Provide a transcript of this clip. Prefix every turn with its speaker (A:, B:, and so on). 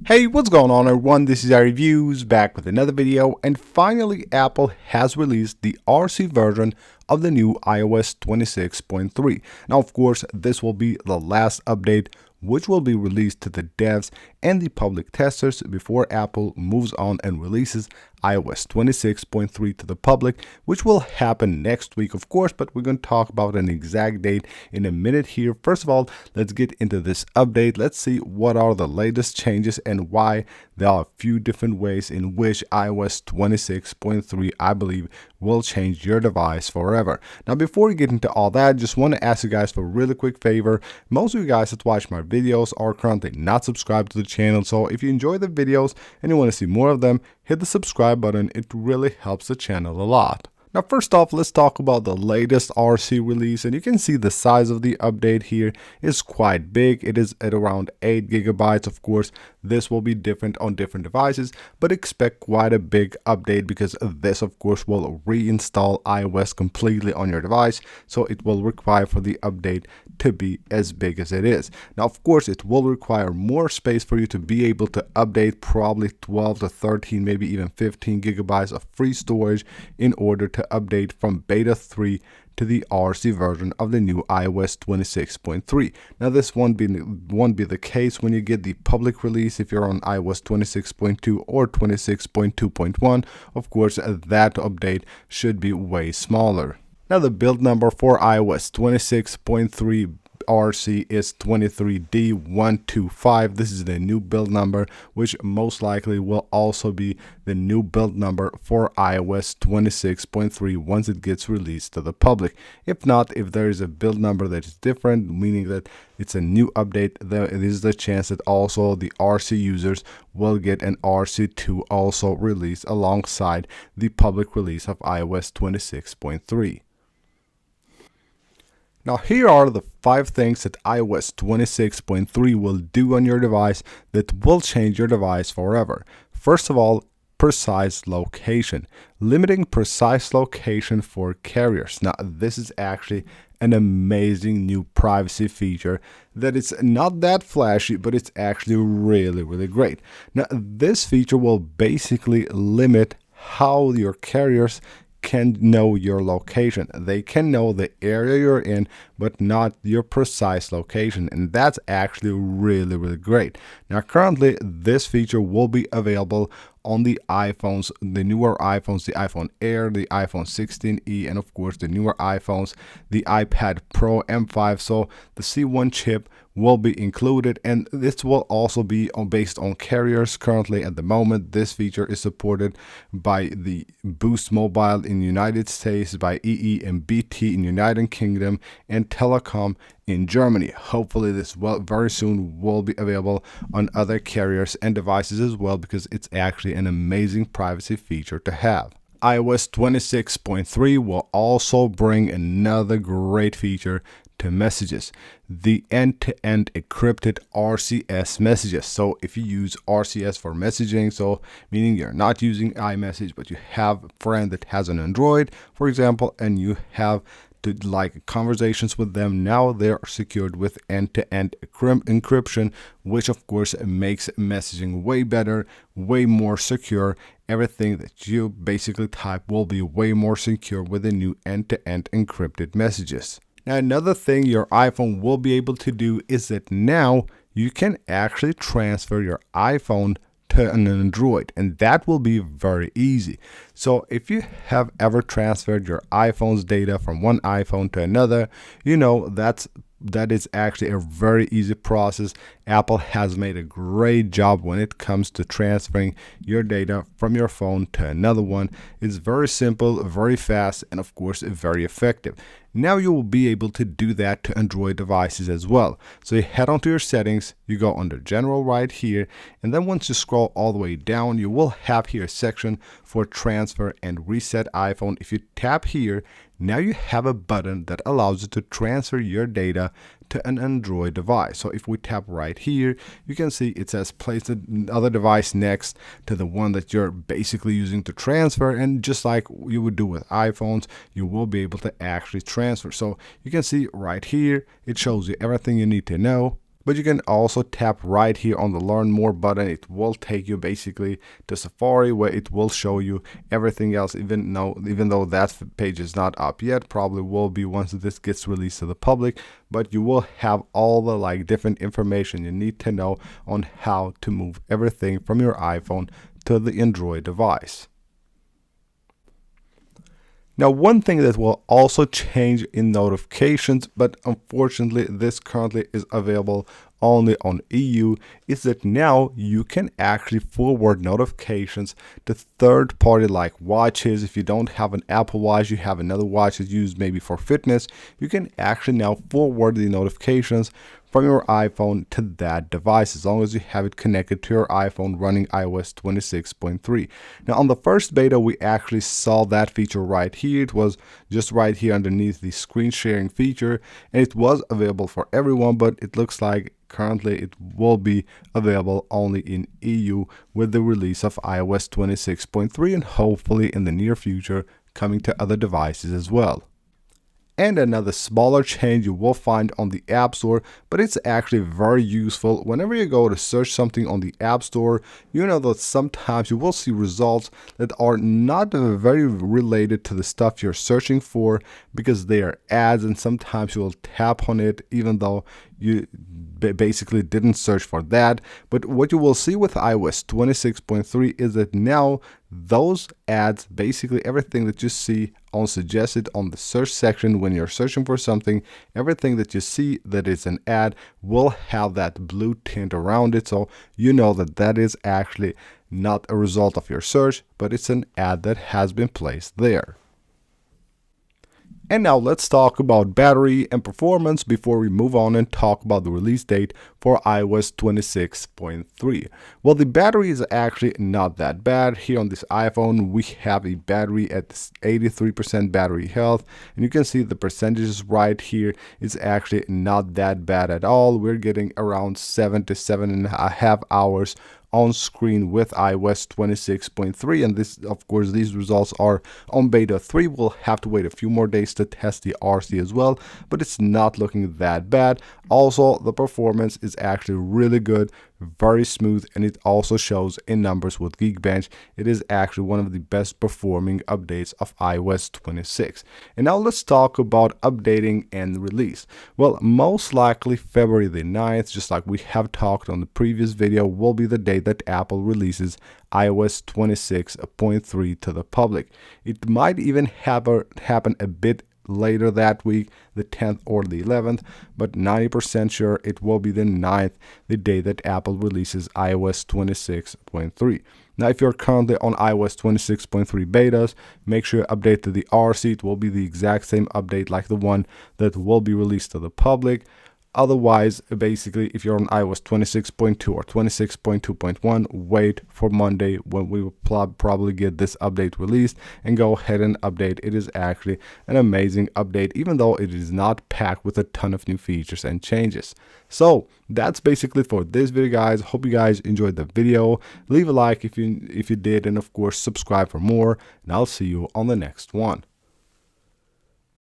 A: Hey, what's going on everyone? This is iReviews back with another video, and finally Apple has released the RC version of the new iOS 26.3. Now of course this will be the last update which will be released to the devs and the public testers before Apple moves on and releases iOS 26.3 to the public, which will happen next week, of course, but we're going to talk about an exact date in a minute here. First of all, let's get into this update. Let's see what are the latest changes and why there are a few different ways in which iOS 26.3, I believe, will change your device forever. Now, before we get into all that, I just want to ask you guys for a really quick favor. Most of you guys that watch my videos are currently not subscribed to the channel, so if you enjoy the videos and you want to see more of them, hit the subscribe button. It really helps the channel a lot. Now first off, let's talk about the latest RC release, and you can see the size of the update here is quite big. It is at around 8 gigabytes. Of course, this will be different on different devices, but expect quite a big update because this of course will reinstall iOS completely on your device, so it will require for the update to be as big as it is. Now of course it will require more space for you to be able to update, probably 12 to 13, maybe even 15 gigabytes of free storage in order to update from beta 3 to the RC version of the new iOS 26.3. Now this won't be the case when you get the public release. If you're on iOS 26.2 or 26.2.1, of course that update should be way smaller. Now the build number for iOS 26.3 RC is 23D125. This is the new build number, which most likely will also be the new build number for iOS 26.3 once it gets released to the public. If not, if there is a build number that is different, meaning that it's a new update, there is the chance that also the RC users will get an RC2 also released alongside the public release of iOS 26.3. Now here are the 5 things that iOS 26.3 will do on your device that will change your device forever. First of all, precise location. Limiting precise location for carriers. Now this is actually an amazing new privacy feature that it's not that flashy, but it's actually really great. Now this feature will basically limit how your carriers can know your location. They can know the area you're in, but not your precise location, and that's actually really great. Now currently this feature will be available on the iPhones, the newer iPhones, the iPhone Air, the iPhone 16e, and of course the newer iPhones, the iPad Pro M5. So the C1 chip will be included, and this will also be based on carriers. Currently at the moment this feature is supported by the Boost Mobile in the United States, by EE and BT in United Kingdom, and Telecom in Germany. Hopefully this very soon will be available on other carriers and devices as well, because it's actually an amazing privacy feature to have. iOS 26.3 will also bring another great feature to messages: the end-to-end encrypted RCS messages. So if you use RCS for messaging, so meaning you're not using iMessage, but you have a friend that has an Android, for example, and you have to conversations with them, now they're secured with end-to-end encryption, which of course makes messaging way better, way more secure. Everything that you basically type will be way more secure with the new end-to-end encrypted messages. Now another thing your iPhone will be able to do is that now you can actually transfer your iPhone to an Android, and that will be very easy. So if you have ever transferred your iPhone's data from one iPhone to another, you know that is actually a very easy process. Apple has made a great job when it comes to transferring your data from your phone to another one. It's very simple, very fast, and of course very effective. Now you will be able to do that to Android devices as well. So you head onto your settings, you go under general right here, and then once you scroll all the way down, you will have here a section for transfer and reset iPhone. If you tap here, now you have a button that allows you to transfer your data to an Android device. So if we tap right here, you can see it says place the other device next to the one that you're basically using to transfer, and just like you would do with iPhones, you will be able to actually transfer. So you can see right here, it shows you everything you need to know but you can also tap right here on the learn more button. It will take you basically to Safari, where it will show you everything else, even though that page is not up yet. Probably will be once this gets released to the public, but you will have all the different information you need to know on how to move everything from your iPhone to the Android device. Now, one thing that will also change in notifications, but unfortunately this currently is available only on EU, is that now you can actually forward notifications to third-party watches. If you don't have an Apple Watch, you have another watch that's used maybe for fitness, you can actually now forward the notifications from your iPhone to that device, as long as you have it connected to your iPhone running iOS 26.3. Now, on the first beta, we actually saw that feature right here. It was just right here underneath the screen sharing feature, and it was available for everyone, but it looks like currently it will be available only in EU with the release of iOS 26.3, and hopefully in the near future coming to other devices as well. And another smaller change you will find on the App Store, but it's actually very useful. Whenever you go to search something on the App Store, you know that sometimes you will see results that are not very related to the stuff you're searching for, because they are ads, and sometimes you will tap on it even though you basically didn't search for that. But what you will see with iOS 26.3 is that now those ads, basically everything that you see on suggested on the search section when you're searching for something, everything that you see that is an ad will have that blue tint around it, so you know that that is actually not a result of your search, but it's an ad that has been placed there. And now let's talk about battery and performance before we move on and talk about the release date for iOS 26.3. Well, the battery is actually not that bad. Here on this iPhone, we have a battery at 83% battery health, and you can see the percentages right here. It's actually not that bad at all. We're getting around 7 to 7.5 hours on screen with iOS 26.3, and this, of course, these results are on beta 3. We'll have to wait a few more days to test the RC as well, but it's not looking that bad. Also, the performance is actually really good, very smooth, and it also shows in numbers with Geekbench. It is actually one of the best performing updates of iOS 26. And now let's talk about updating and release. Well, most likely February the 9th, just like we have talked on the previous video, will be the day that Apple releases iOS 26.3 to the public. It might even happen a bit later that week, the 10th or the 11th, but 90% sure it will be the 9th, the day that Apple releases iOS 26.3. Now, if you're currently on iOS 26.3 betas, make sure you update to the RC. It will be the exact same update like the one that will be released to the public. Otherwise, basically, if you're on iOS 26.2 or 26.2.1, wait for Monday when we will probably get this update released, and go ahead and update. It is actually an amazing update, even though it is not packed with a ton of new features and changes. So that's basically for this video, guys. Hope you guys enjoyed the video. Leave a like if you did, and of course subscribe for more, and I'll see you on the next one.